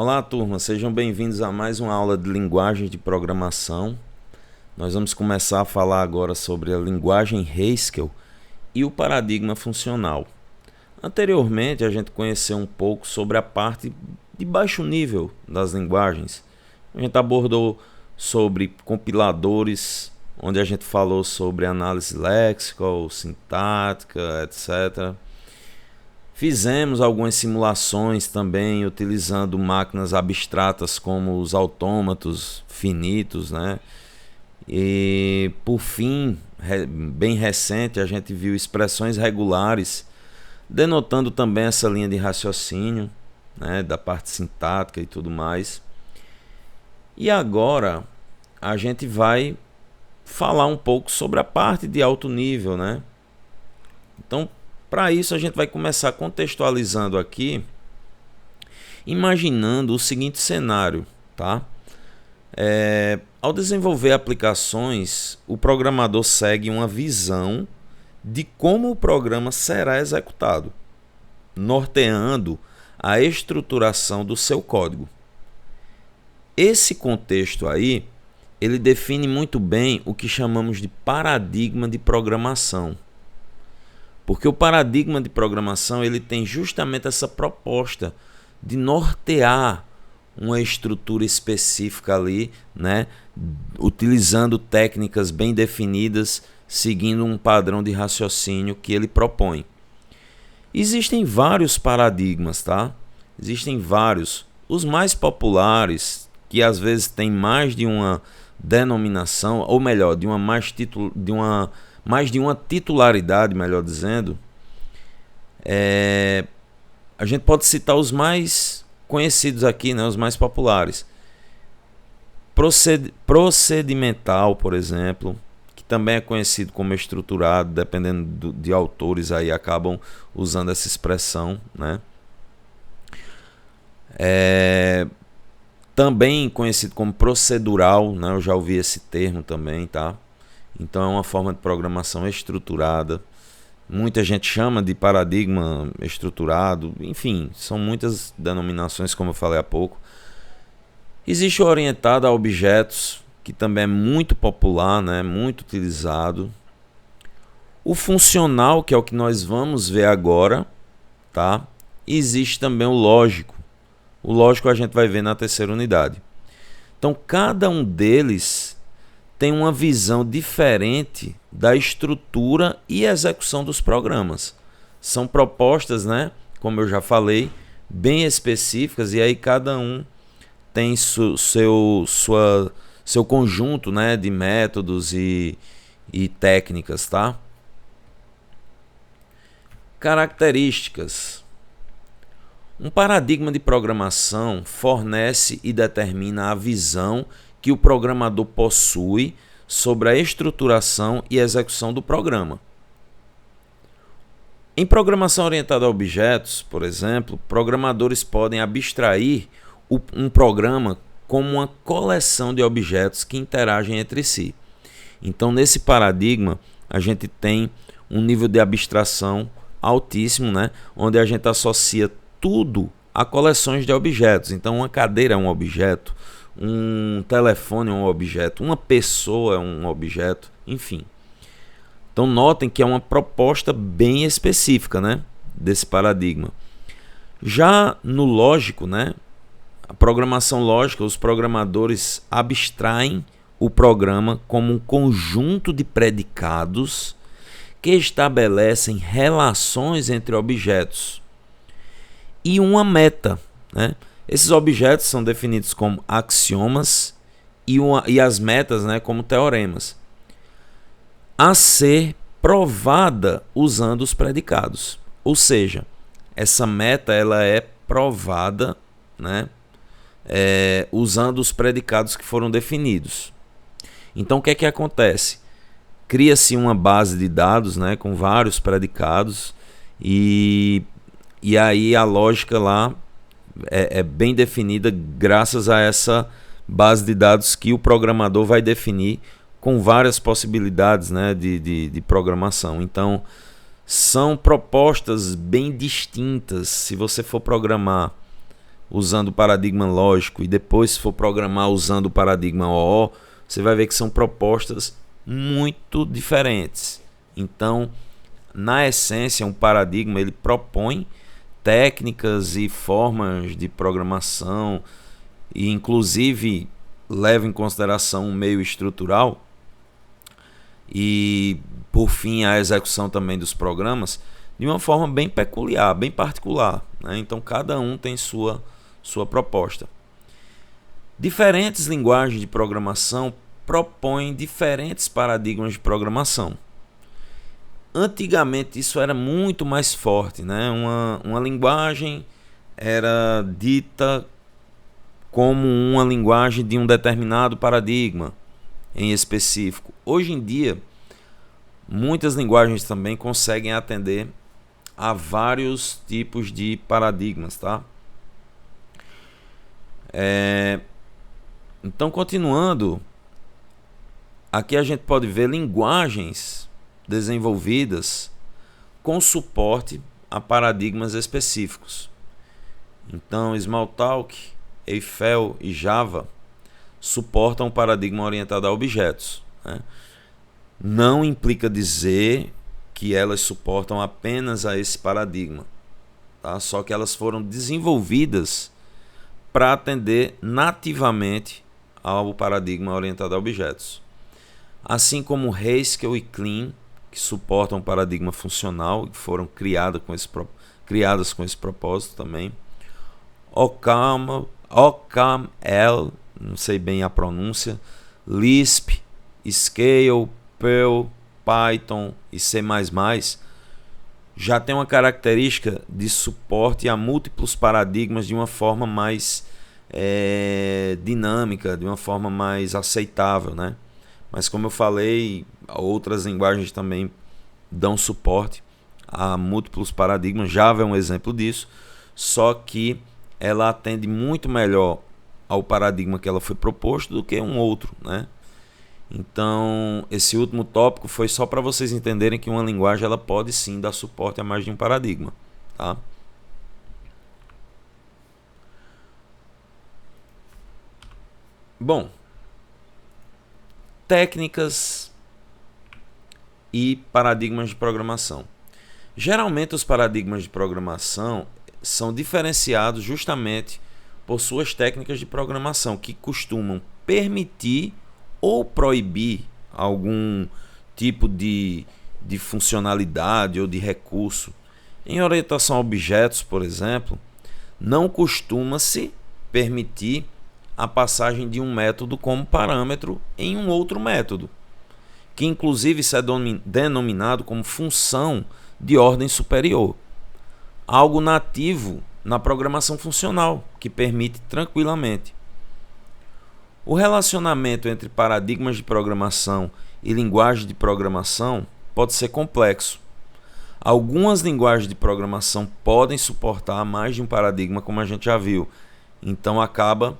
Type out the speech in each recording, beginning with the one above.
Olá, turma, sejam bem-vindos a mais uma aula de linguagem de programação. Nós vamos começar a falar agora sobre a linguagem Haskell e o paradigma funcional. Anteriormente, a gente conheceu um pouco sobre a parte de baixo nível das linguagens. A gente abordou sobre compiladores, onde a gente falou sobre análise léxica, sintática, etc. Fizemos algumas simulações também utilizando máquinas abstratas como os autômatos finitos, né? E por fim, bem recente, a gente viu expressões regulares, denotando também essa linha de raciocínio, né? Da parte sintática e tudo mais. E agora a gente vai falar um pouco sobre a parte de alto nível, né? Então, para isso, a gente vai começar contextualizando aqui, imaginando o seguinte cenário, tá? Ao desenvolver aplicações, o programador segue uma visão de como o programa será executado, norteando a estruturação do seu código. Esse contexto aí, ele define muito bem o que chamamos de paradigma de programação. Porque o paradigma de programação ele tem justamente essa proposta de nortear uma estrutura específica ali, né, utilizando técnicas bem definidas, seguindo um padrão de raciocínio que ele propõe. Existem vários paradigmas, tá? Existem vários. Os mais populares, que às vezes têm mais de uma denominação, ou melhor, mais de uma titularidade, melhor dizendo, a gente pode citar os mais conhecidos aqui, né, os mais populares. Procedimental, por exemplo, que também é conhecido como estruturado, dependendo de autores aí acabam usando essa expressão, né? Também conhecido como procedural, né? Eu já ouvi esse termo também, tá? Então é uma forma de programação estruturada. Muita gente chama de paradigma estruturado. Enfim, são muitas denominações, como eu falei há pouco. Existe o orientado a objetos, que também é muito popular, né? Muito utilizado. O funcional, que é o que nós vamos ver agora, tá? Existe também o lógico. O lógico a gente vai ver na terceira unidade. Então, cada um deles tem uma visão diferente da estrutura e execução dos programas. São propostas, né, como eu já falei, bem específicas, e aí cada um tem seu conjunto, né, de métodos e técnicas, tá? Características. Um paradigma de programação fornece e determina a visão que o programador possui sobre a estruturação e execução do programa. Em programação orientada a objetos, por exemplo, programadores podem abstrair um programa como uma coleção de objetos que interagem entre si. Então, nesse paradigma, a gente tem um nível de abstração altíssimo, né? Onde a gente associa tudo a coleções de objetos. Então, uma cadeira é um objeto, um telefone é um objeto, uma pessoa é um objeto, enfim. Então notem que é uma proposta bem específica, né, desse paradigma. Já no lógico, né, a programação lógica, os programadores abstraem o programa como um conjunto de predicados que estabelecem relações entre objetos e uma meta, né? Esses objetos são definidos como axiomas e as metas, né, como teoremas, a ser provada usando os predicados. Ou seja, essa meta ela é provada, né, usando os predicados que foram definidos. Então o que é que acontece? Cria-se uma base de dados, né, com vários predicados e aí a lógica lá é bem definida graças a essa base de dados que o programador vai definir com várias possibilidades, né, de programação. Então, são propostas bem distintas. Se você for programar usando o paradigma lógico e depois se for programar usando o paradigma OO, você vai ver que são propostas muito diferentes. Então, na essência, um paradigma ele propõe técnicas e formas de programação e inclusive leva em consideração o meio estrutural e, por fim, a execução também dos programas de uma forma bem peculiar, bem particular, né? Então, cada um tem sua proposta. Diferentes linguagens de programação propõem diferentes paradigmas de programação. Antigamente isso era muito mais forte, né? Uma linguagem era dita como uma linguagem de um determinado paradigma em específico. Hoje em dia, muitas linguagens também conseguem atender a vários tipos de paradigmas, tá? Então, continuando, aqui a gente pode ver linguagens desenvolvidas com suporte a paradigmas específicos. Então, Smalltalk, Eiffel e Java suportam um paradigma orientado a objetos, né? Não implica dizer que elas suportam apenas a esse paradigma, tá? Só que elas foram desenvolvidas para atender nativamente ao paradigma orientado a objetos. Assim como Haskell e Clean, que suportam um paradigma funcional, que foram criadas com esse propósito também. OCaml, não sei bem a pronúncia, Lisp, Scale, Perl, Python e C++ já tem uma característica de suporte a múltiplos paradigmas de uma forma mais dinâmica, de uma forma mais aceitável, né? Mas como eu falei, outras linguagens também dão suporte a múltiplos paradigmas. Java é um exemplo disso, só que ela atende muito melhor ao paradigma que ela foi proposto do que um outro, né? Então, esse último tópico foi só para vocês entenderem que uma linguagem ela pode sim dar suporte a mais de um paradigma, tá? Bom, técnicas e paradigmas de programação. Geralmente os paradigmas de programação são diferenciados justamente por suas técnicas de programação, que costumam permitir ou proibir algum tipo de funcionalidade ou de recurso. Em orientação a objetos, por exemplo, não costuma-se permitir a passagem de um método como parâmetro em um outro método, que inclusive isso é denominado como função de ordem superior. Algo nativo na programação funcional, que permite tranquilamente. O relacionamento entre paradigmas de programação e linguagem de programação pode ser complexo. Algumas linguagens de programação podem suportar mais de um paradigma, como a gente já viu. Então acaba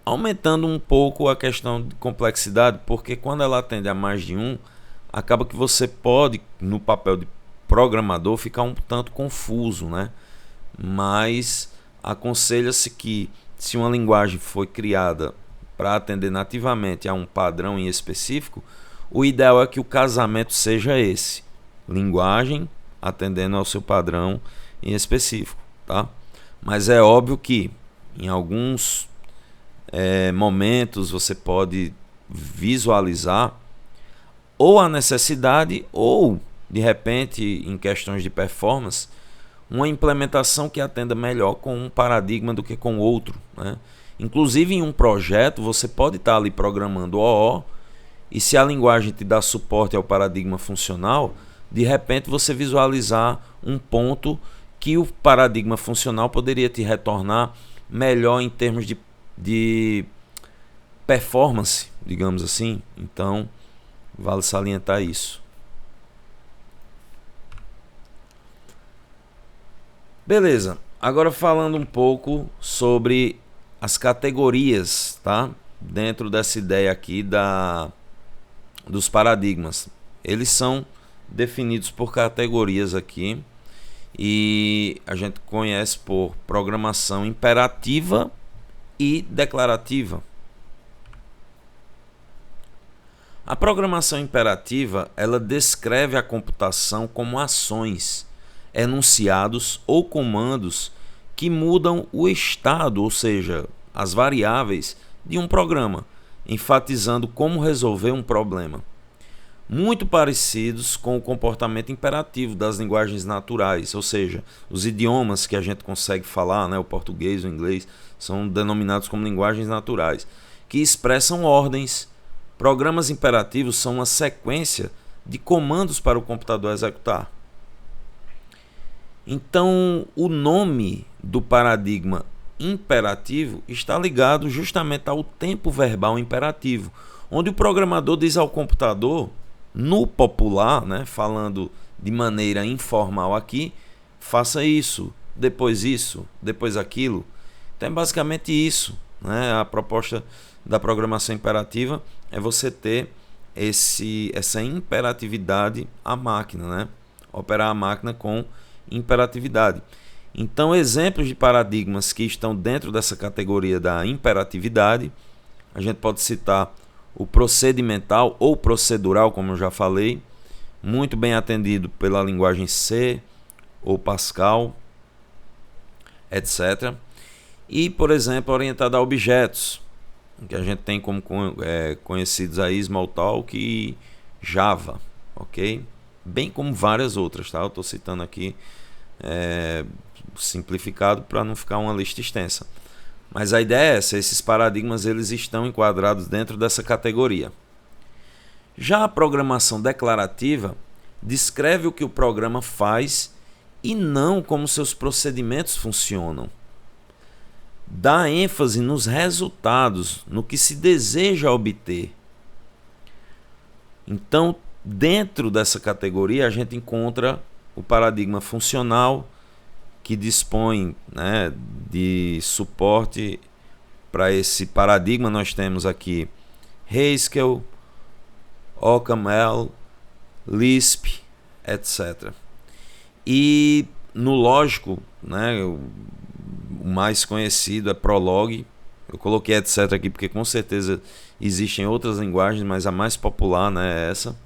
aumentando um pouco a questão de complexidade, porque quando ela atende a mais de um, acaba que você pode, no papel de programador, ficar um tanto confuso, né? Mas aconselha-se que, se uma linguagem foi criada para atender nativamente a um padrão em específico, o ideal é que o casamento seja esse: linguagem atendendo ao seu padrão em específico, tá? Mas é óbvio que em alguns momentos você pode visualizar ou a necessidade ou, de repente, em questões de performance, uma implementação que atenda melhor com um paradigma do que com outro, né? Inclusive, em um projeto, você pode estar ali programando OO, e se a linguagem te dá suporte ao paradigma funcional, de repente você visualizar um ponto que o paradigma funcional poderia te retornar melhor em termos de performance, digamos assim. Então, vale salientar isso. Beleza, agora falando um pouco sobre as categorias, tá? Dentro dessa ideia aqui dos paradigmas. Eles são definidos por categorias aqui, e a gente conhece por programação imperativa e declarativa. A programação imperativa, ela descreve a computação como ações, enunciados ou comandos que mudam o estado, ou seja, as variáveis de um programa, enfatizando como resolver um problema. Muito parecidos com o comportamento imperativo das linguagens naturais, ou seja, os idiomas que a gente consegue falar, né, o português, o inglês, são denominados como linguagens naturais, que expressam ordens. Programas imperativos são uma sequência de comandos para o computador executar. Então, o nome do paradigma imperativo está ligado justamente ao tempo verbal imperativo, onde o programador diz ao computador, no popular, né, falando de maneira informal aqui, faça isso, depois aquilo. Então é basicamente isso, né? A proposta da programação imperativa é você ter essa imperatividade à máquina, né? Operar a máquina com imperatividade. Então, exemplos de paradigmas que estão dentro dessa categoria da imperatividade, a gente pode citar o procedimental ou procedural, como eu já falei, muito bem atendido pela linguagem C ou Pascal, etc. E, por exemplo, orientado a objetos, que a gente tem como conhecidos aí Smalltalk e Java, ok? Bem como várias outras, tá? Eu estou citando aqui simplificado para não ficar uma lista extensa. Mas a ideia é essa, esses paradigmas eles estão enquadrados dentro dessa categoria. Já a programação declarativa descreve o que o programa faz e não como seus procedimentos funcionam. Dá ênfase nos resultados, no que se deseja obter. Então, dentro dessa categoria, a gente encontra o paradigma funcional, que dispõe, né, de suporte para esse paradigma. Nós temos aqui Haskell, OCaml, Lisp, etc. E no lógico, né, o mais conhecido é Prolog. Eu coloquei etc aqui porque com certeza existem outras linguagens, mas a mais popular, né, é essa.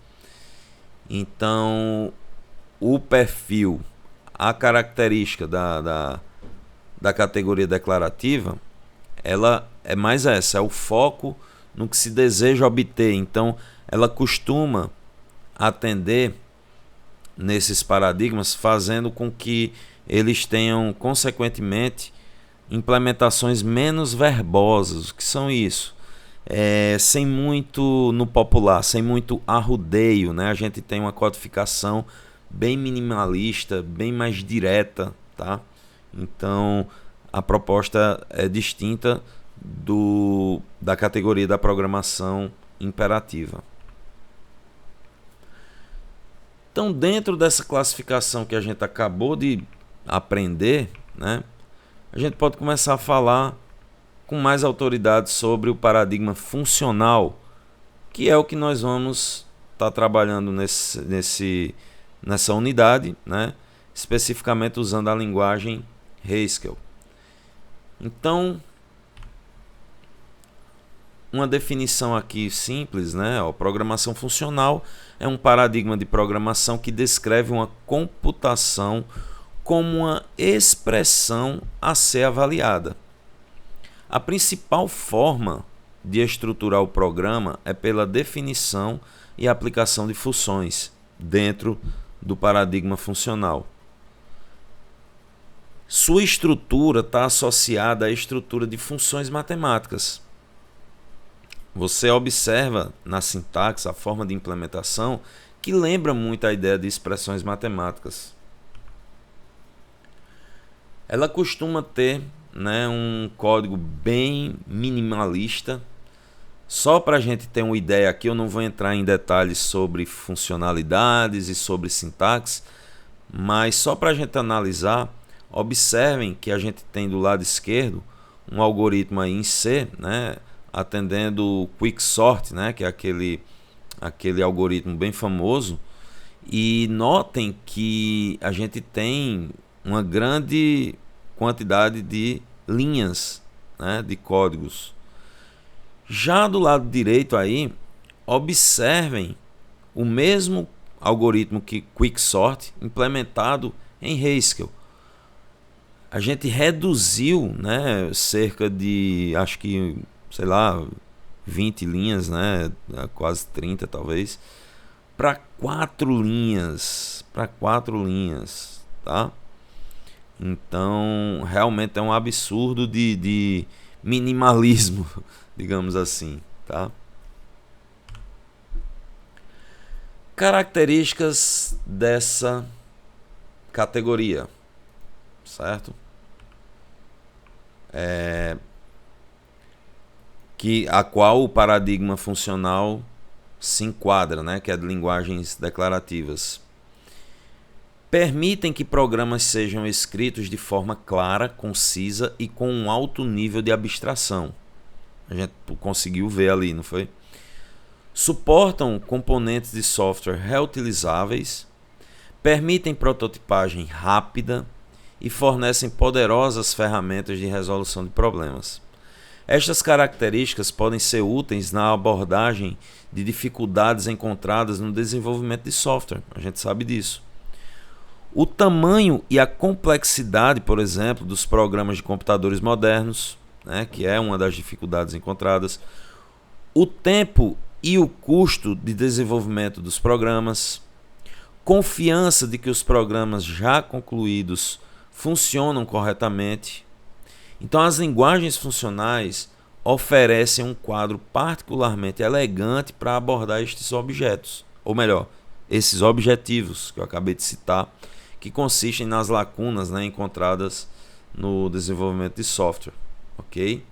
Então, o perfil, a característica da categoria declarativa, ela é mais essa, é o foco no que se deseja obter. Então, ela costuma atender nesses paradigmas, fazendo com que eles tenham, consequentemente, implementações menos verbosas. O que são isso? Sem muito, no popular, sem muito arrudeio, né? A gente tem uma codificação bem minimalista, bem mais direta, tá? Então a proposta é distinta da categoria da programação imperativa. Então, dentro dessa classificação que a gente acabou de aprender, né, a gente pode começar a falar com mais autoridade sobre o paradigma funcional, que é o que nós vamos estar trabalhando nessa unidade, né? Especificamente usando a linguagem Haskell. Então, uma definição aqui simples, né? Programação funcional é um paradigma de programação que descreve uma computação como uma expressão a ser avaliada. A principal forma de estruturar o programa é pela definição e aplicação de funções dentro do paradigma funcional. Sua estrutura está associada à estrutura de funções matemáticas. Você observa na sintaxe a forma de implementação que lembra muito a ideia de expressões matemáticas. Ela costuma ter, né, um código bem minimalista. Só para a gente ter uma ideia aqui, eu não vou entrar em detalhes sobre funcionalidades e sobre sintaxe, mas só para a gente analisar, observem que a gente tem do lado esquerdo um algoritmo aí em C, né, atendendo o Quicksort, né, que é aquele algoritmo bem famoso, E notem que a gente tem uma grande quantidade de linhas, né, de códigos. Já do lado direito aí, observem o mesmo algoritmo que Quicksort implementado em Haskell. A gente reduziu, né, cerca de, acho que, sei lá, 20 linhas, né, quase 30 talvez, para 4 linhas, tá? Então, realmente é um absurdo de minimalismo, digamos assim, tá? Características dessa categoria, certo? A qual o paradigma funcional se enquadra, né? Que é de linguagens declarativas. Permitem que programas sejam escritos de forma clara, concisa e com um alto nível de abstração. A gente conseguiu ver ali, não foi? Suportam componentes de software reutilizáveis, permitem prototipagem rápida e fornecem poderosas ferramentas de resolução de problemas. Estas características podem ser úteis na abordagem de dificuldades encontradas no desenvolvimento de software, a gente sabe disso. O tamanho e a complexidade, por exemplo, dos programas de computadores modernos, né, que é uma das dificuldades encontradas, o tempo e o custo de desenvolvimento dos programas, confiança de que os programas já concluídos funcionam corretamente. Então, as linguagens funcionais oferecem um quadro particularmente elegante para abordar estes objetos, ou melhor, esses objetivos que eu acabei de citar, que consistem nas lacunas, né, encontradas no desenvolvimento de software, ok?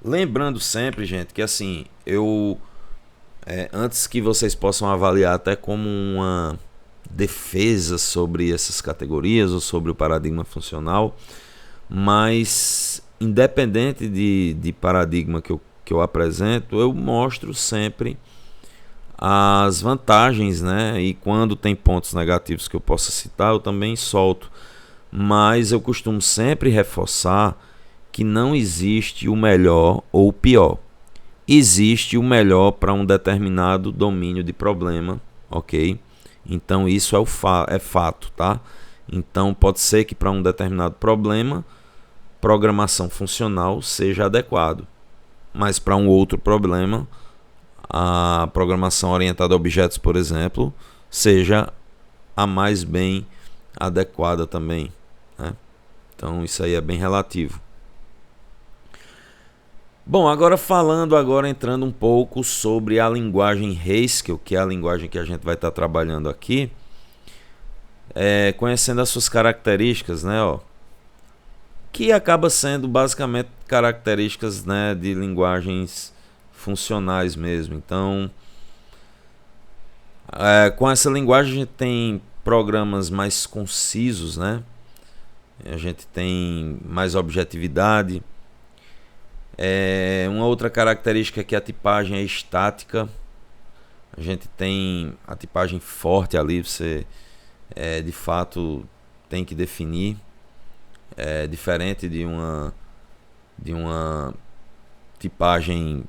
Lembrando sempre, gente, que assim, antes que vocês possam avaliar até como uma defesa sobre essas categorias ou sobre o paradigma funcional, mas independente de paradigma que eu apresento, eu mostro sempre as vantagens, né? E quando tem pontos negativos que eu possa citar, eu também solto. Mas eu costumo sempre reforçar que não existe o melhor ou o pior. Existe o melhor para um determinado domínio de problema, ok? Então isso é fato, tá? Então pode ser que para um determinado problema, programação funcional seja adequado, mas para um outro problema, a programação orientada a objetos, por exemplo, seja a mais bem adequada também, né? Então isso aí é bem relativo. Bom, entrando um pouco sobre a linguagem Haskell, que é a linguagem que a gente vai estar trabalhando aqui, conhecendo as suas características, né, ó, que acaba sendo basicamente características, né, de linguagens funcionais mesmo. Então, com essa linguagem a gente tem programas mais concisos, né? A gente tem mais objetividade. Uma outra característica é que a tipagem é estática. A gente tem a tipagem forte ali, você de fato tem que definir. Diferente de uma tipagem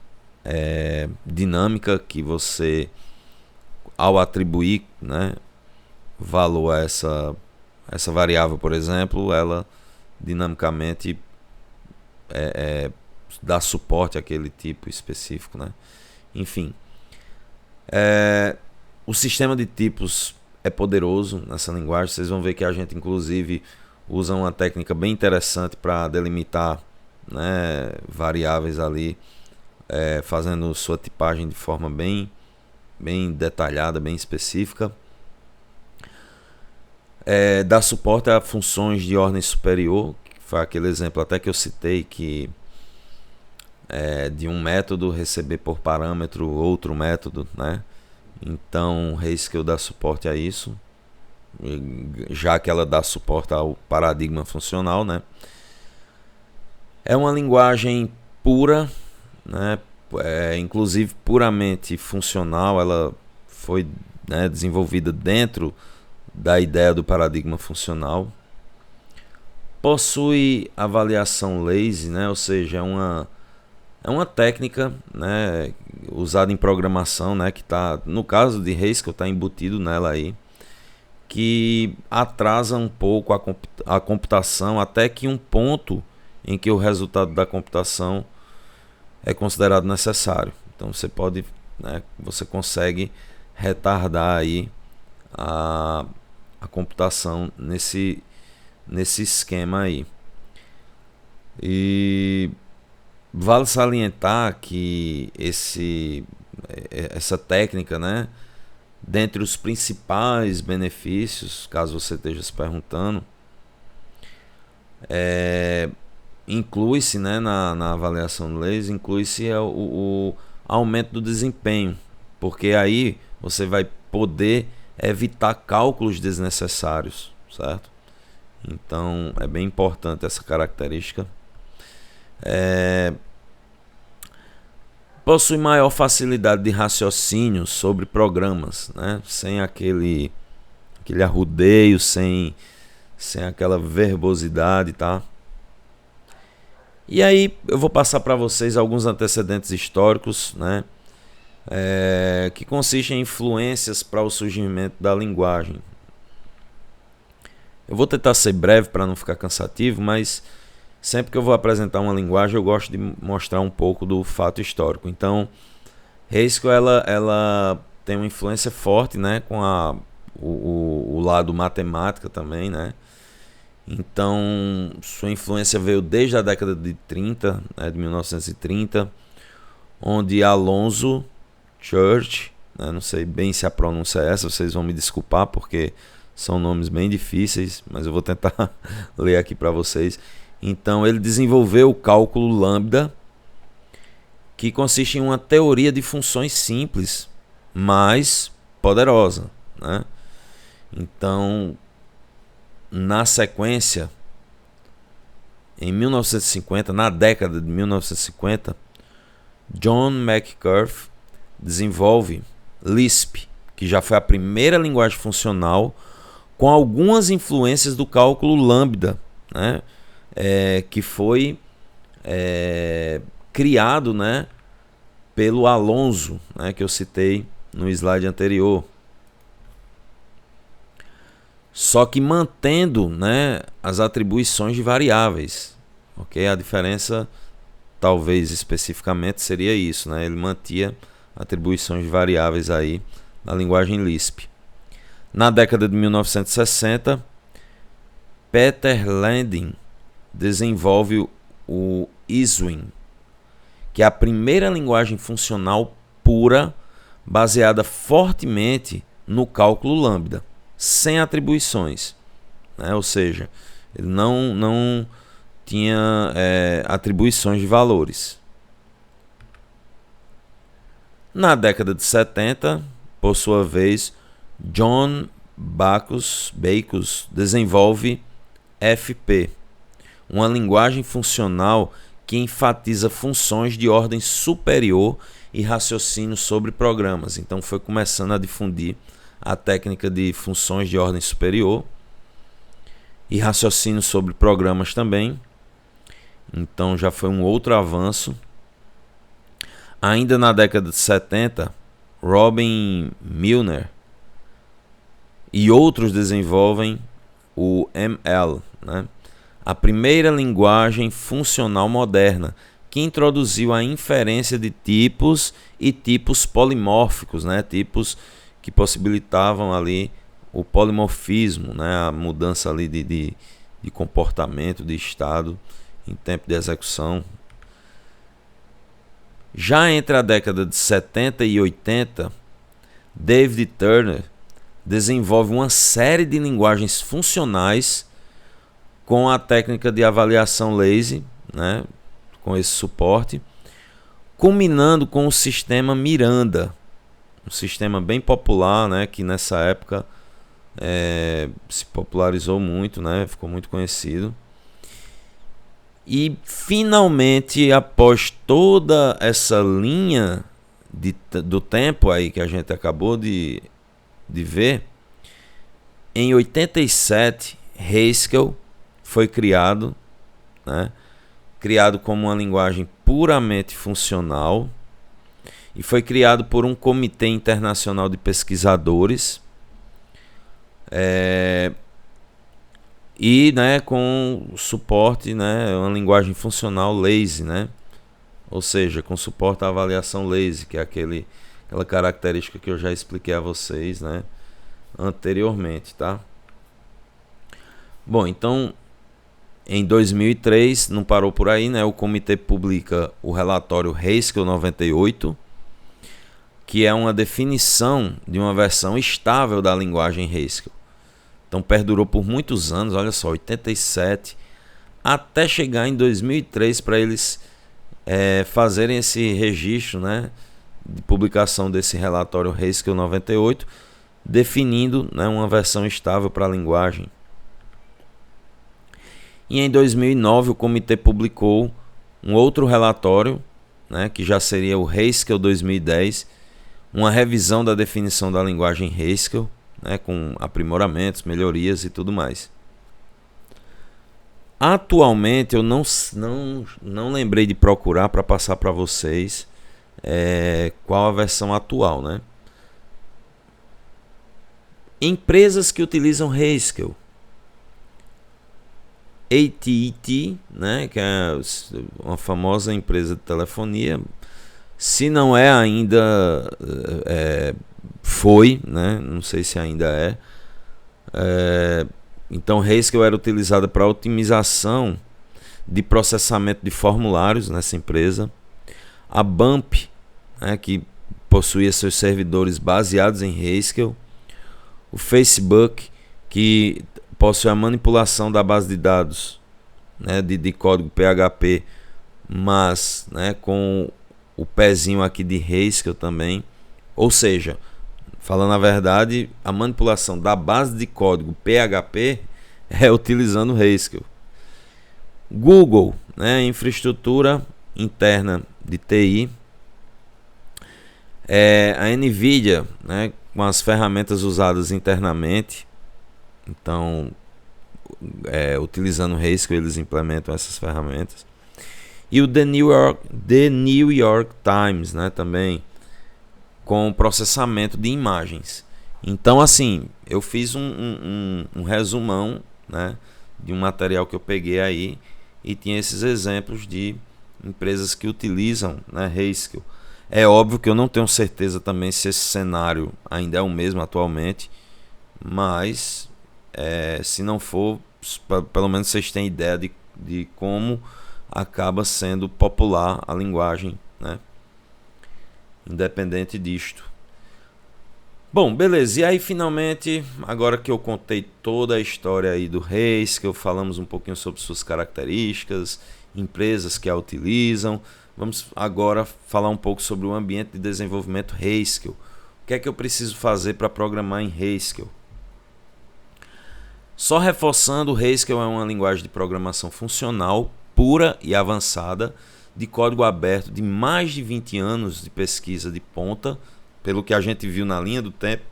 dinâmica, que você, ao atribuir, né, valor a essa variável, por exemplo, ela dinamicamente dá suporte àquele tipo específico, né? Enfim, o sistema de tipos é poderoso nessa linguagem. Vocês vão ver que a gente inclusive usa uma técnica bem interessante para delimitar, né, variáveis ali, fazendo sua tipagem de forma bem detalhada, bem específica. Dá suporte a funções de ordem superior, que foi aquele exemplo até que eu citei, que de um método receber por parâmetro outro método, né? Então Haskell dá suporte a isso, já que ela dá suporte ao paradigma funcional, né? É uma linguagem pura, né, inclusive puramente funcional. Ela foi, né, desenvolvida dentro da ideia do paradigma funcional. Possui avaliação lazy, né, ou seja, é uma técnica, né, usada em programação, né, que está, no caso de Haskell, está embutido nela aí, que atrasa um pouco a computação até que um ponto em que o resultado da computação é considerado necessário. Então você pode, né, você consegue retardar aí a computação nesse esquema aí. E vale salientar que essa técnica, né, dentre os principais benefícios, caso você esteja se perguntando, inclui-se, né, na avaliação do laser, inclui-se o aumento do desempenho, porque aí você vai poder evitar cálculos desnecessários, certo? Então é bem importante essa característica. Possui maior facilidade de raciocínio sobre programas, né? Sem aquele arrudeio, sem aquela verbosidade, tá? E aí eu vou passar para vocês alguns antecedentes históricos, né? Que consistem em influências para o surgimento da linguagem. Eu vou tentar ser breve para não ficar cansativo, mas sempre que eu vou apresentar uma linguagem, eu gosto de mostrar um pouco do fato histórico. Então, Haskell ela tem uma influência forte, né, com o lado matemática também, né? Então, sua influência veio desde a década de 30, né, de 1930, onde Alonzo Church, né, não sei bem se a pronúncia é essa, vocês vão me desculpar porque são nomes bem difíceis, mas eu vou tentar ler aqui para vocês. Então, ele desenvolveu o cálculo lambda, que consiste em uma teoria de funções simples, mas poderosa, né? Então, na sequência, em 1950, na década de 1950, John McCurry desenvolve Lisp, que já foi a primeira linguagem funcional com algumas influências do cálculo lambda, né? Que foi criado, né, pelo Alonzo, né, que eu citei no slide anterior. Só que mantendo, né, as atribuições de variáveis. Ok? A diferença, talvez especificamente, seria isso, né? Ele mantinha atribuições de variáveis aí na linguagem Lisp. Na década de 1960, Peter Landin desenvolve o Iswin, que é a primeira linguagem funcional pura baseada fortemente no cálculo lambda, sem atribuições, né? Ou seja, ele não tinha atribuições de valores. Na década de 70, por sua vez, John Bacchus desenvolve FP, uma linguagem funcional que enfatiza funções de ordem superior e raciocínio sobre programas. Então foi começando a difundir a técnica de funções de ordem superior e raciocínio sobre programas também. Então já foi um outro avanço. Ainda na década de 70, Robin Milner e outros desenvolvem o ML, né? A primeira linguagem funcional moderna, que introduziu a inferência de tipos e tipos polimórficos, né? Tipos que possibilitavam ali o polimorfismo, né? A mudança ali de comportamento, de estado em tempo de execução. Já entre a década de 70 e 80, David Turner desenvolve uma série de linguagens funcionais com a técnica de avaliação lazy, né, com esse suporte, culminando com o sistema Miranda, um sistema bem popular, né, que nessa época se popularizou muito, né, ficou muito conhecido. E finalmente, após toda essa linha do tempo aí que a gente acabou de ver, em 87, Haskell foi criado, né? Criado como uma linguagem puramente funcional, e foi criado por um comitê internacional de pesquisadores, e, né, com suporte, né, uma linguagem funcional lazy, né? Ou seja, com suporte à avaliação lazy, que é aquela característica que eu já expliquei a vocês, né, anteriormente, tá? Bom, então, em 2003, não parou por aí, né? O comitê publica o relatório Haskell 98, que é uma definição de uma versão estável da linguagem Haskell. Então perdurou por muitos anos, olha só, 87, até chegar em 2003 para eles fazerem esse registro, né, de publicação desse relatório Haskell 98, definindo, né, uma versão estável para a linguagem. E em 2009 o comitê publicou um outro relatório, né, que já seria o Haskell 2010, uma revisão da definição da linguagem Haskell, né, com aprimoramentos, melhorias e tudo mais. Atualmente eu não lembrei de procurar para passar para vocês qual a versão atual, né? Empresas que utilizam Haskell: AT&T, né, que é uma famosa empresa de telefonia. Se não é ainda, foi, né? Não sei se ainda é. Então Haskell era utilizada para otimização de processamento de formulários nessa empresa. A Bump, né, que possuía seus servidores baseados em Haskell. O Facebook, que possui a manipulação da base de dados, né, de código PHP, mas, né, com o pezinho aqui de Haskell também. Ou seja, falando a verdade, a manipulação da base de código PHP é utilizando Haskell. Google, né, infraestrutura interna de TI. A NVIDIA, né, com as ferramentas usadas internamente. Então, utilizando Haskell, eles implementam essas ferramentas. E o The New York Times, né, também, com processamento de imagens. Então, assim, eu fiz um resumão, né, de um material que eu peguei aí, e tinha esses exemplos de empresas que utilizam, né, Haskell. É óbvio que eu não tenho certeza também se esse cenário ainda é o mesmo atualmente, mas se não for, pelo menos vocês têm ideia de como acaba sendo popular a linguagem, né? Independente disto. Bom, beleza. E aí finalmente, agora que eu contei toda a história aí do Haskell, falamos um pouquinho sobre suas características, empresas que a utilizam, vamos agora falar um pouco sobre o ambiente de desenvolvimento Haskell. O que é que eu preciso fazer para programar em Haskell? Só reforçando, o Haskell é uma linguagem de programação funcional, pura e avançada, de código aberto, de mais de 20 anos de pesquisa de ponta. Pelo que a gente viu na linha do tempo,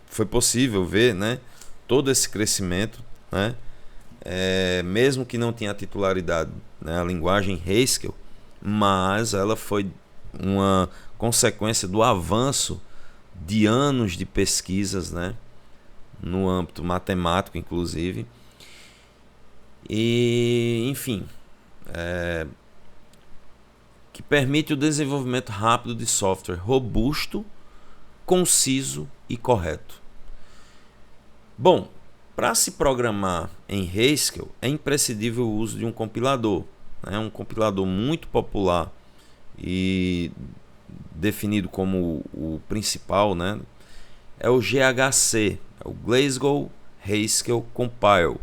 foi possível ver, né, todo esse crescimento, né, mesmo que não tenha titularidade, né, a linguagem Haskell, mas ela foi uma consequência do avanço de anos de pesquisas, né, no âmbito matemático, inclusive. E, enfim, que permite o desenvolvimento rápido de software robusto, conciso e correto. Bom, para se programar em Haskell é imprescindível o uso de um compilador, né? Um compilador muito popular e definido como o principal, né? É o GHC, é o Glasgow Haskell Compile.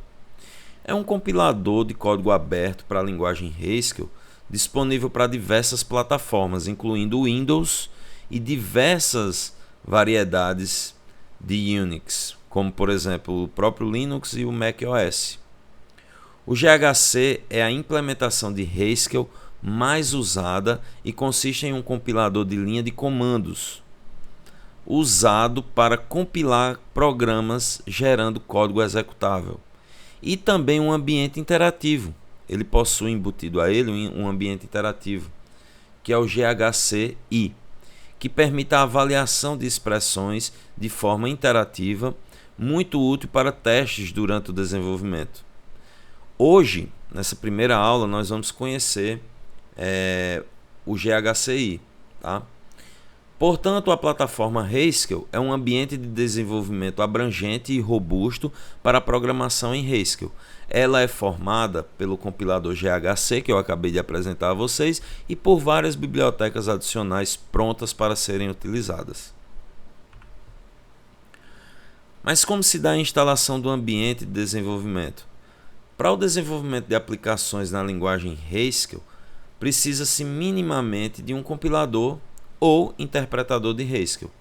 É um compilador de código aberto para a linguagem Haskell, disponível para diversas plataformas, incluindo o Windows e diversas variedades de Unix, como por exemplo o próprio Linux e o macOS. O GHC é a implementação de Haskell mais usada e consiste em um compilador de linha de comandos usado para compilar programas gerando código executável e também um ambiente interativo. Ele possui embutido a ele um ambiente interativo, que é o GHCI, que permite a avaliação de expressões de forma interativa, muito útil para testes durante o desenvolvimento. Hoje, nessa primeira aula, nós vamos conhecer o GHCI. Tá? Portanto, a plataforma Haskell é um ambiente de desenvolvimento abrangente e robusto para a programação em Haskell. Ela é formada pelo compilador GHC, que eu acabei de apresentar a vocês, e por várias bibliotecas adicionais prontas para serem utilizadas. Mas como se dá a instalação do ambiente de desenvolvimento? Para o desenvolvimento de aplicações na linguagem Haskell, precisa-se minimamente de um compilador ou interpretador de Haskell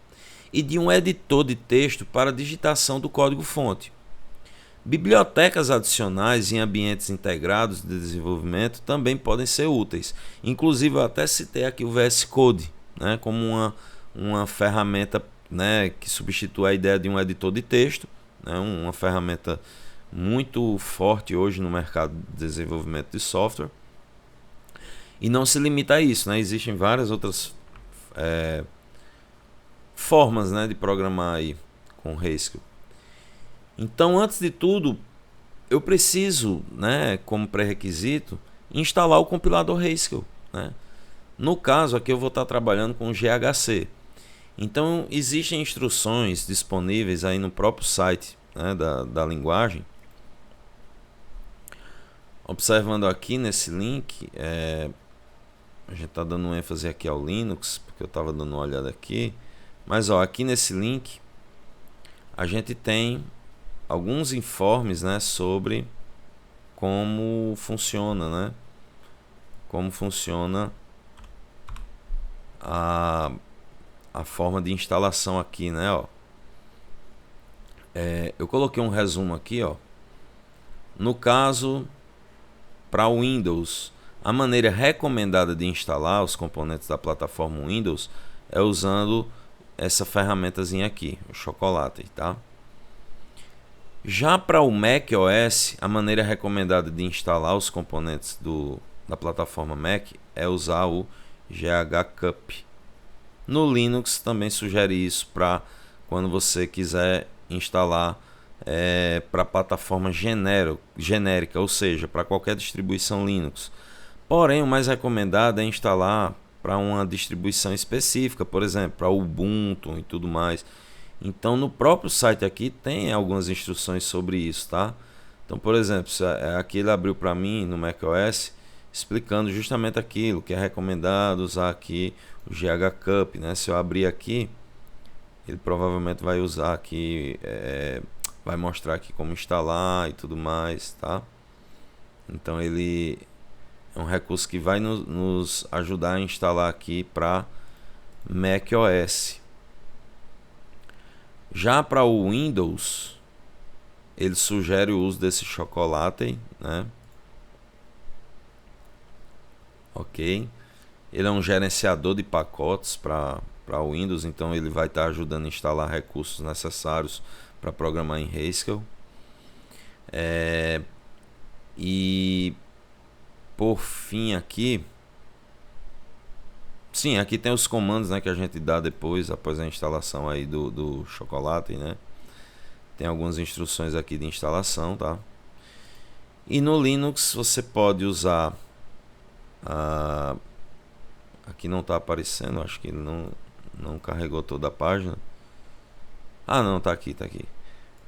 e de um editor de texto para digitação do código-fonte. Bibliotecas adicionais em ambientes integrados de desenvolvimento também podem ser úteis. Inclusive, eu até citei aqui o VS Code, né, como uma ferramenta, né, que substitui a ideia de um editor de texto, né, uma ferramenta muito forte hoje no mercado de desenvolvimento de software. E não se limita a isso, né? Existem várias outras formas, né, de programar aí com Haskell. Então, antes de tudo, eu preciso, né, como pré-requisito, instalar o compilador Haskell, né? No caso aqui eu vou estar trabalhando com o GHC. Então, existem instruções disponíveis aí no próprio site, né, da linguagem. Observando aqui nesse link, a gente está dando ênfase aqui ao Linux, porque eu estava dando uma olhada aqui. Mas aqui nesse link a gente tem alguns informes, né, sobre como funciona, né? Como funciona a forma de instalação aqui, né? Eu coloquei um resumo aqui, No caso, para o Windows, a maneira recomendada de instalar os componentes da plataforma Windows é usando essa ferramentazinha aqui, o Chocolate, tá? Já para o macOS, a maneira recomendada de instalar os componentes da plataforma Mac é usar o GHCUP. No Linux também sugere isso para quando você quiser instalar para plataforma genérica, ou seja, para qualquer distribuição Linux. Porém, o mais recomendado é instalar para uma distribuição específica, por exemplo, para Ubuntu e tudo mais. Então, no próprio site aqui tem algumas instruções sobre isso, tá? Então, por exemplo, aqui ele abriu para mim no macOS explicando justamente aquilo que é recomendado usar aqui o GHCUP, né? Se eu abrir aqui, ele provavelmente vai usar aqui, vai mostrar aqui como instalar e tudo mais, tá? Então ele é um recurso que vai nos ajudar a instalar aqui para macOS. Já para o Windows, ele sugere o uso desse Chocolate, né? Ok. Ele é um gerenciador de pacotes para o Windows, então ele vai estar ajudando a instalar recursos necessários para programar em Haskell. E por fim aqui, sim, aqui tem os comandos, né, que a gente dá após a instalação aí do Chocolate, né? Tem algumas instruções aqui de instalação, tá? E no Linux você pode usar aqui não está aparecendo, acho que ele não carregou toda a página. Não, tá aqui.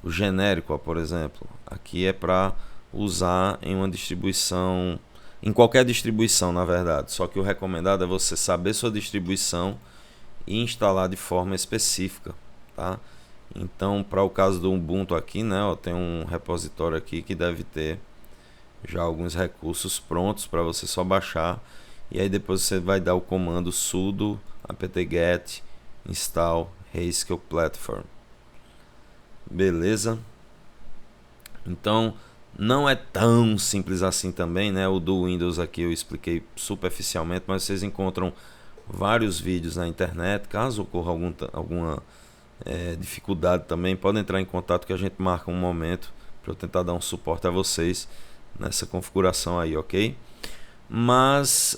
O genérico, por exemplo, aqui é para usar em uma distribuição, em qualquer distribuição, na verdade. Só que o recomendado é você saber sua distribuição e instalar de forma específica, tá? Então, para o caso do Ubuntu aqui, né, tem um repositório aqui que deve ter já alguns recursos prontos para você só baixar. E aí depois você vai dar o comando sudo apt-get install Haskell platform. Beleza? Então, Não é tão simples assim também, né? O do Windows aqui eu expliquei superficialmente, mas vocês encontram vários vídeos na internet. Caso ocorra alguma dificuldade também, podem entrar em contato que a gente marca um momento para eu tentar dar um suporte a vocês nessa configuração aí, ok? Mas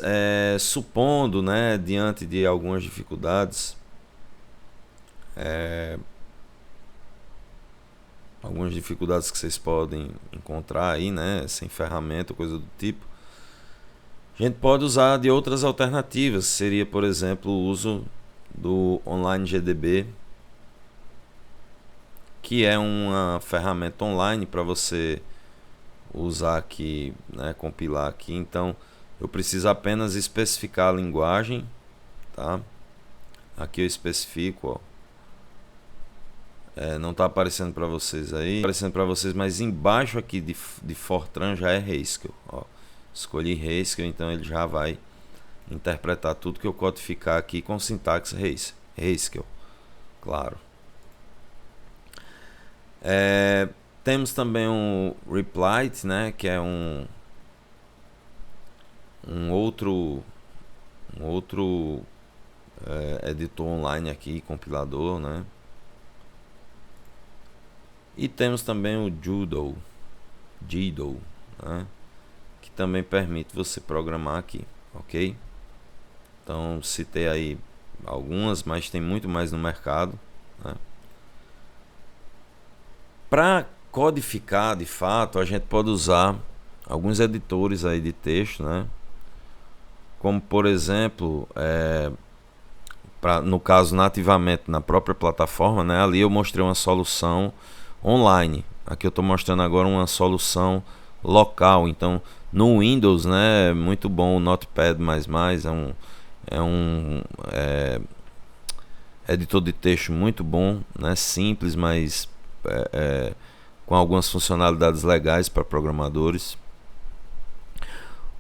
supondo, né, diante de algumas dificuldades, que vocês podem encontrar aí, né, sem ferramenta, coisa do tipo, a gente pode usar de outras alternativas. Seria, por exemplo, o uso do Online GDB, que é uma ferramenta online para você usar aqui, né, compilar aqui. Então eu preciso apenas especificar a linguagem, tá? Aqui eu especifico, ó. Não está aparecendo para vocês aí, aparecendo para vocês, mas embaixo aqui de Fortran já é Haskell, ó. Escolhi Haskell, então ele já vai interpretar tudo que eu codificar aqui com sintaxe Haskell, claro. Temos também um Replite, né, que é um outro editor online aqui, compilador, né. E temos também o Gdal, né, que também permite você programar aqui, ok? Então citei aí algumas, mas tem muito mais no mercado, né? Para codificar de fato, a gente pode usar alguns editores aí de texto, né? Como por exemplo, no caso nativamente na própria plataforma, né? Ali eu mostrei uma solução online. Aqui eu estou mostrando agora uma solução local. Então no Windows, né, muito bom o Notepad++, é um editor de texto muito bom, né, simples, mas com algumas funcionalidades legais para programadores.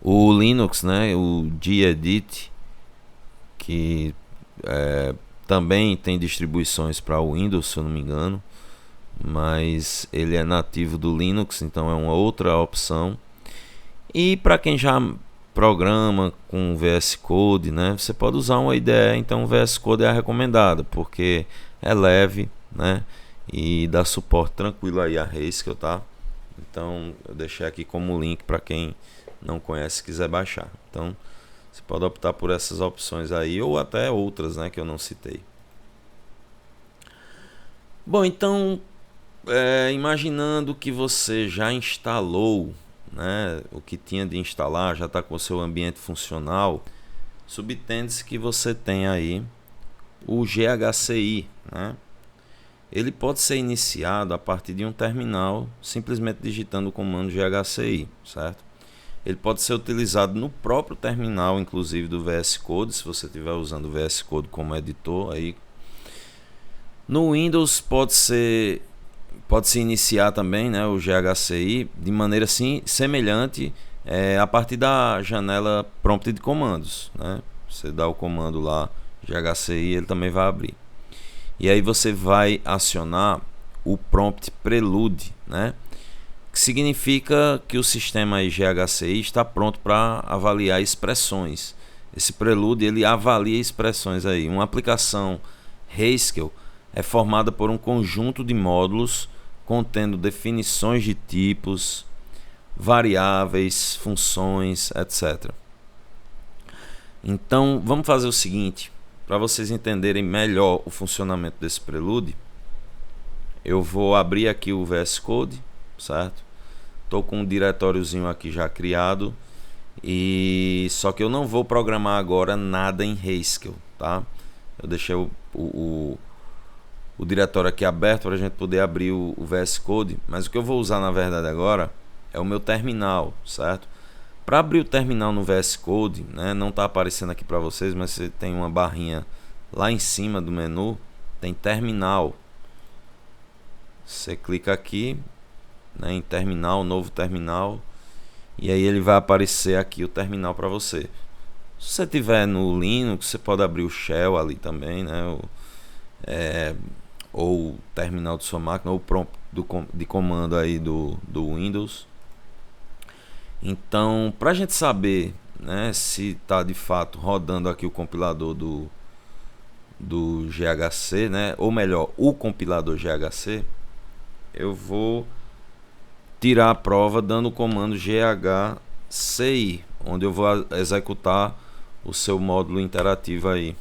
O Linux, né, o gedit, que também tem distribuições para o Windows, se eu não me engano, mas ele é nativo do Linux, então é uma outra opção. E para quem já programa com VS Code, né, você pode usar uma IDE. Então o VS Code é a recomendada, porque é leve, né, e dá suporte tranquilo aí a Haskell, tá? Então eu deixei aqui como link para quem não conhece e quiser baixar. Então você pode optar por essas opções aí, ou até outras, né, que eu não citei. Bom, então imaginando que você já instalou, né, o que tinha de instalar, já está com o seu ambiente funcional, subtende-se que você tem aí o GHCI, né? Ele pode ser iniciado a partir de um terminal, simplesmente digitando o comando GHCI, certo? Ele pode ser utilizado no próprio terminal, inclusive do VS Code, se você estiver usando o VS Code como editor aí. No Windows pode-se iniciar também, né, o GHCI de maneira semelhante a partir da janela prompt de comandos, né? Você dá o comando lá GHCI, ele também vai abrir. E aí você vai acionar o prompt prelude, né? Que significa que o sistema aí GHCI está pronto para avaliar expressões. Esse prelude ele avalia expressões aí. Uma aplicação Haskell é formada por um conjunto de módulos contendo definições de tipos, variáveis, funções, etc. Então vamos fazer o seguinte, para vocês entenderem melhor o funcionamento desse prelude. Eu vou abrir aqui o VS Code, certo? Estou com um diretóriozinho aqui já criado, e só que eu não vou programar agora nada em Haskell, tá? Eu deixei o diretório aqui aberto para a gente poder abrir o VS Code, mas o que eu vou usar na verdade agora é o meu terminal, certo? Para abrir o terminal no VS Code, né, não está aparecendo aqui para vocês, mas você tem uma barrinha lá em cima do menu, tem terminal. Você clica aqui, né, em terminal, novo terminal, e aí ele vai aparecer aqui o terminal para você. Se você tiver no Linux, você pode abrir o Shell ali também, né, ou o terminal de sua máquina, ou o prompt de comando aí do Windows, Então, para a gente saber, né, se está de fato rodando aqui o compilador do GHC, né, ou melhor, o compilador GHC, eu vou tirar a prova dando o comando ghci, onde eu vou executar o seu módulo interativo aí.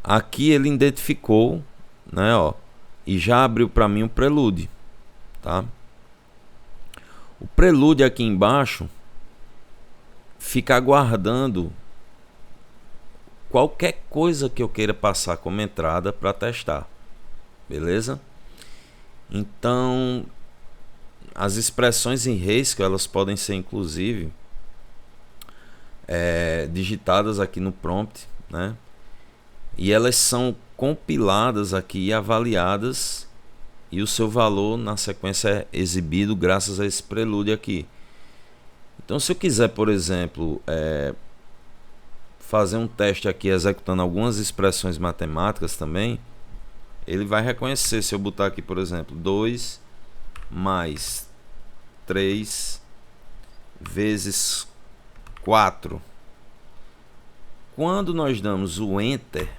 Aqui ele identificou, né, ó, e já abriu para mim o Prelude, tá? O Prelude aqui embaixo fica aguardando qualquer coisa que eu queira passar como entrada para testar, beleza? Então, as expressões em Haskell, elas podem ser inclusive digitadas aqui no prompt, né? E elas são compiladas aqui e avaliadas, e o seu valor na sequência é exibido graças a esse Prelude aqui. Então, se eu quiser, por exemplo, fazer um teste aqui executando algumas expressões matemáticas também, ele vai reconhecer. Se eu botar aqui, por exemplo, 2 mais 3 vezes 4, quando nós damos o Enter,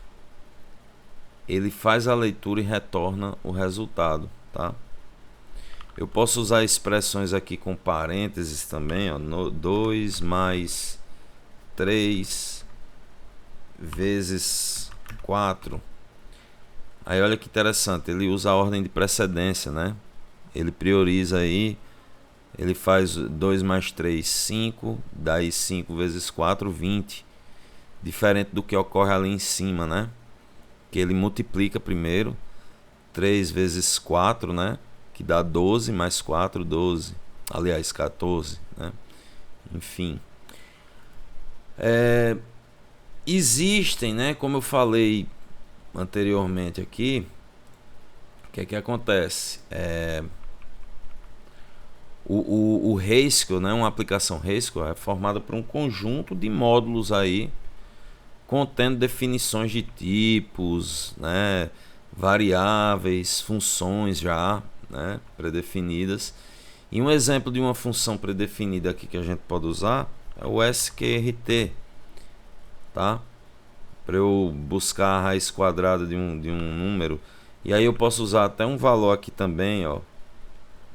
ele faz a leitura e retorna o resultado, tá? Eu posso usar expressões aqui com parênteses também, ó, 2 mais 3 vezes 4. Aí olha que interessante, ele usa a ordem de precedência, né? Ele prioriza aí, ele faz 2 mais 3, 5, daí 5 vezes 4, 20. Diferente do que ocorre ali em cima, né? Que ele multiplica primeiro 3 vezes 4, né? Que dá 12, mais 4, 12. Aliás, 14, né? Enfim. Existem, né? Como eu falei anteriormente aqui, o que é que acontece? O Haskell, né? Uma aplicação Haskell é formada por um conjunto de módulos aí, contendo definições de tipos, né, variáveis, funções já, né, predefinidas. E um exemplo de uma função predefinida aqui que a gente pode usar é o sqrt, tá? Para eu buscar a raiz quadrada de um número. E aí eu posso usar até um valor aqui também, ó.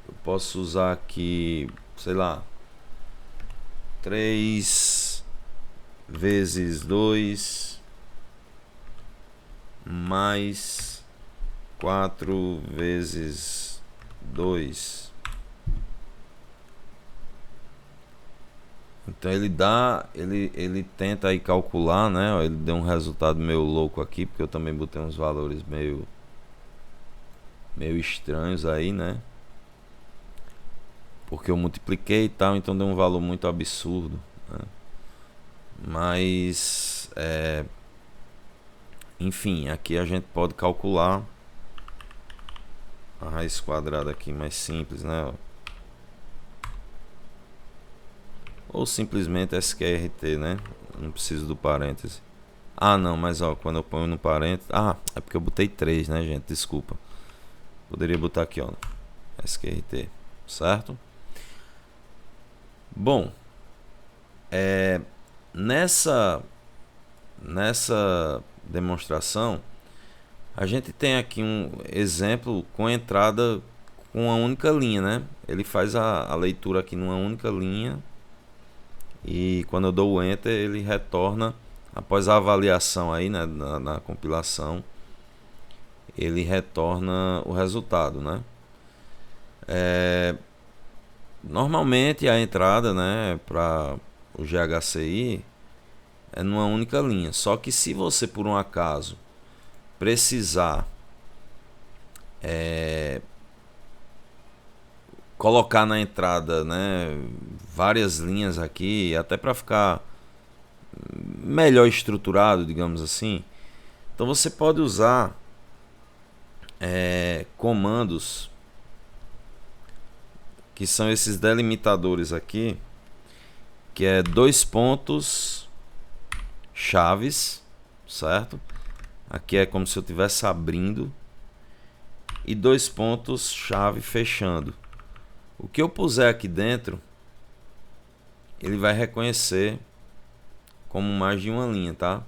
Eu posso usar aqui, sei lá, 3 vezes 2 mais 4 vezes 2. Então ele tenta aí calcular, né? Ele deu um resultado meio louco aqui, porque eu também botei uns valores meio estranhos aí, né? Porque eu multipliquei e tal, então deu um valor muito absurdo, né? Mas enfim, aqui a gente pode calcular a raiz quadrada aqui mais simples, né? Ou simplesmente sqrt, né? Não preciso do parêntese. Ah, não, mas ó, quando eu ponho no parêntese... Ah, é porque eu botei 3, né, gente? Desculpa. Poderia botar aqui, ó, sqrt, certo? Bom, nessa demonstração, a gente tem aqui um exemplo com entrada com uma única linha, né? Ele faz a leitura aqui numa única linha, e quando eu dou o Enter, ele retorna, após a avaliação aí, né, na compilação, ele retorna o resultado, né? Normalmente a entrada, né, para o GHCI é numa única linha. Só que se você por um acaso precisar colocar na entrada, né, várias linhas aqui, até para ficar melhor estruturado, digamos assim, então você pode usar comandos que são esses delimitadores aqui, que é 2 pontos chaves, certo? Aqui é como se eu estivesse abrindo, e 2 pontos chave fechando. O que eu puser aqui dentro, ele vai reconhecer como mais de uma linha, tá?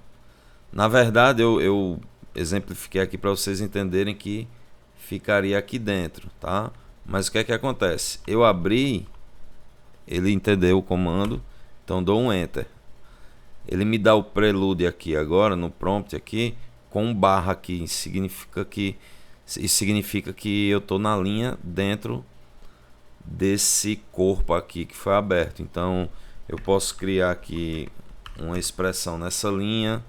Na verdade, eu exemplifiquei aqui para vocês entenderem que ficaria aqui dentro, tá? Mas o que é que acontece? Eu abri, ele entendeu o comando, então dou um Enter. Ele me dá o prelude aqui agora, no prompt aqui, com um barra aqui. Isso significa que eu estou na linha dentro desse corpo aqui que foi aberto. Então eu posso criar aqui uma expressão nessa linha.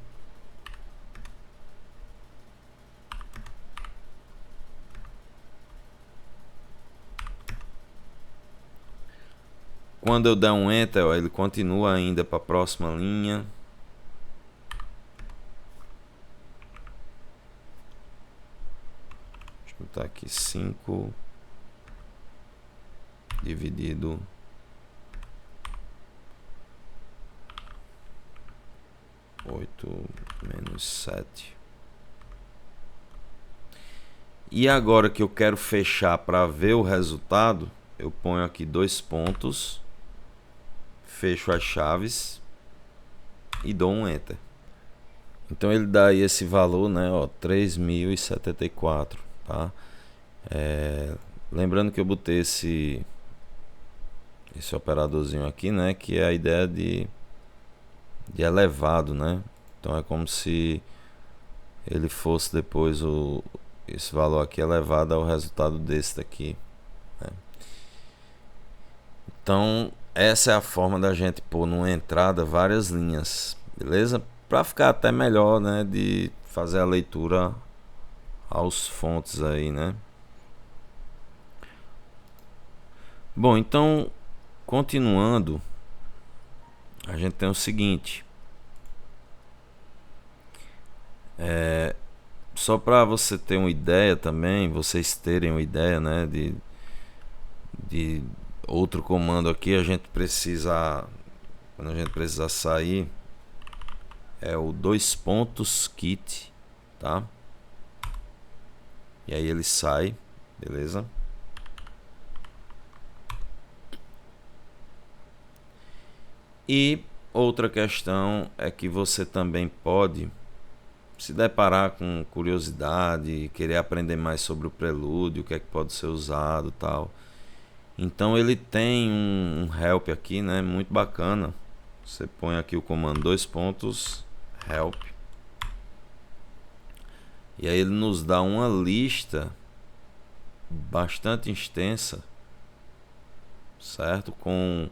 Quando eu der um Enter, ó, ele continua ainda para a próxima linha. Deixa eu botar aqui 5 dividido 8 menos 7. E agora que eu quero fechar para ver o resultado, eu ponho aqui 2 pontos, fecho as chaves e dou um Enter. Então ele dá aí esse valor, né, ó, 3.074, tá? Lembrando que eu botei esse operadorzinho aqui, né, que é a ideia de elevado, né? Então é como se ele fosse depois esse valor aqui elevado ao resultado desse daqui, né? Então essa é a forma da gente pôr numa entrada várias linhas, beleza? Para ficar até melhor, né, de fazer a leitura aos fontes aí, né? Bom, então continuando, a gente tem o seguinte, só para você ter uma ideia também, vocês terem uma ideia, né, de outro comando aqui, a gente precisa, quando a gente precisar sair, é o 2 pontos kit, tá? E aí ele sai, beleza? E outra questão é que você também pode se deparar com curiosidade, querer aprender mais sobre o prelúdio, o que é que pode ser usado, tal. Então ele tem um help aqui, né, muito bacana. Você põe aqui o comando 2 pontos help. E aí ele nos dá uma lista bastante extensa, certo? Com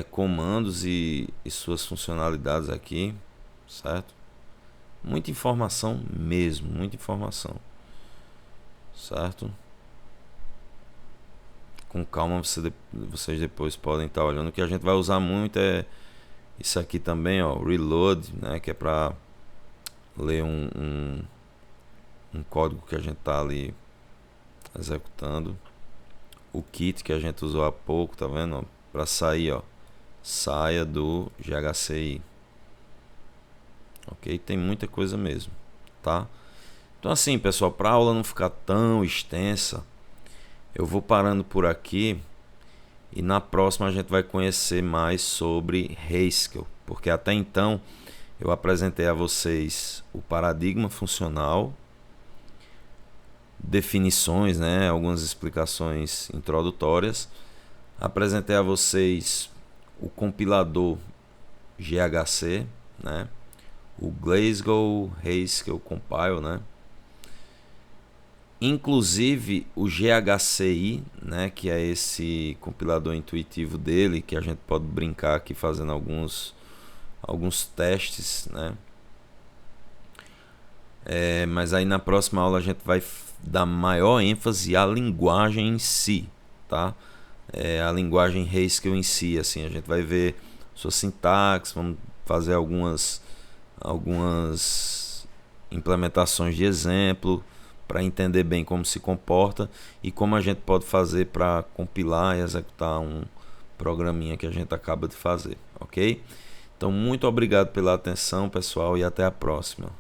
comandos e suas funcionalidades aqui, certo? Muita informação mesmo, muita informação, certo? Com calma vocês depois podem estar olhando. O que a gente vai usar muito é isso aqui também, ó, reload, né? Que é para ler um código que a gente tá ali executando. O kit que a gente usou há pouco, tá vendo? Para sair, ó, saia do GHCI. Ok? Tem muita coisa mesmo, tá? Então assim, pessoal, para a aula não ficar tão extensa, eu vou parando por aqui e na próxima a gente vai conhecer mais sobre Haskell, porque até então eu apresentei a vocês o paradigma funcional, definições, né, algumas explicações introdutórias, apresentei a vocês o compilador GHC, né, o Glasgow Haskell Compile, né? Inclusive o GHCI, né, que é esse compilador intuitivo dele, que a gente pode brincar aqui fazendo alguns testes, né? Mas aí na próxima aula a gente vai dar maior ênfase à linguagem em si, tá? A linguagem Haskell em si, assim, a gente vai ver sua sintaxe, vamos fazer algumas implementações de exemplo para entender bem como se comporta e como a gente pode fazer para compilar e executar um programinha que a gente acaba de fazer, ok? Então muito obrigado pela atenção, pessoal, e até a próxima.